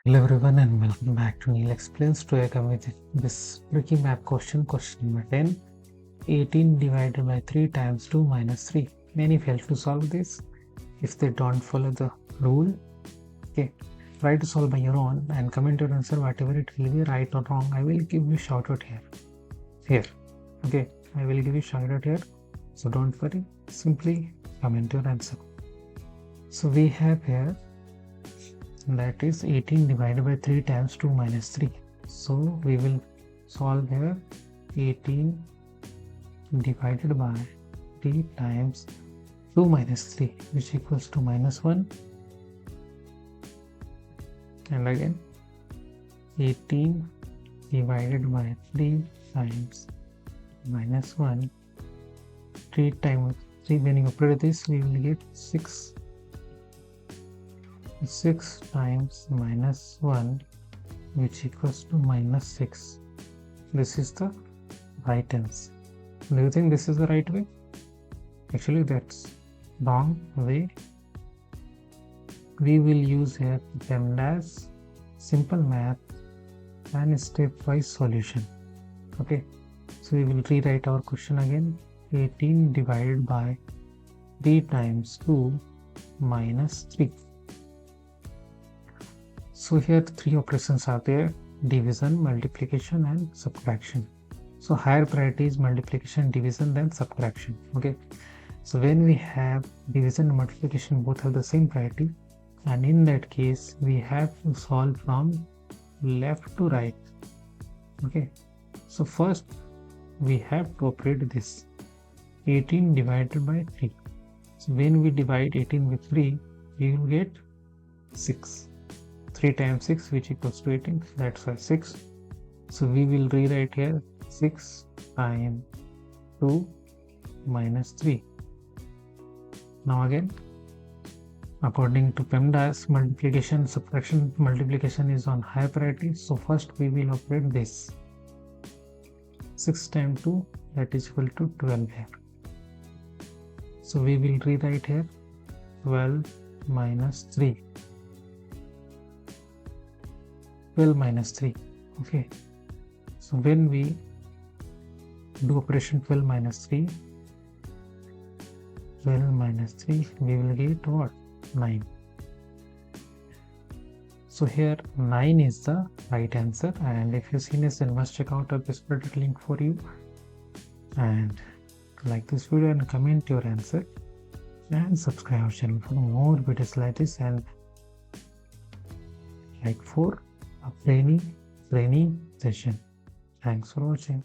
Hello everyone and welcome back to Neil Explains. Today I come with this tricky math question number 10. 18 divided by 3 times 2 minus 3. Many fail to solve this if they don't follow the rule. Okay, try to solve by your own and comment your answer, whatever it will be, right or wrong. I will give you shout out here. Okay, I will give you shout out here, so don't worry, simply comment your answer. So we have here, that is 18 divided by 3 times 2 minus 3. So we will solve here 18 divided by 3 times 2 minus 3, which equals to minus 1. And again 18 divided by 3 times minus 1. 3 times 3, when you operate this, we will get 6. 6 times minus 1, which equals to minus 6. This is the right answer. Do you think this is the right way? Actually, that's wrong way. We will use here PEMDAS, simple math and stepwise solution. Okay, so we will rewrite our question again. 18 divided by 3 times 2 minus 3. So here 3 operations are there: division, multiplication and subtraction. So higher priority is multiplication, division than subtraction. Okay, so when we have division and multiplication both have the same priority, and in that case we have to solve from left to right. Okay, so first we have to operate this 18 divided by 3. So when we divide 18 with 3, we will get 6. 3 times 6, which equals to 18, that's why 6. So we will rewrite here 6 times 2 minus 3. Now again, according to PEMDAS, multiplication, subtraction, multiplication is on high priority. So first we will operate this 6 times 2, that is equal to 12 here. So we will rewrite here 12 minus 3. 12 minus 3. Okay, so when we do operation 12 minus 3, 12 minus 3, we will get what? 9. So here 9 is the right answer, and if you seen this, then must check out our product link for you, and like this video and comment your answer and subscribe our channel for more videos like this, and like for a training session. Thanks for watching.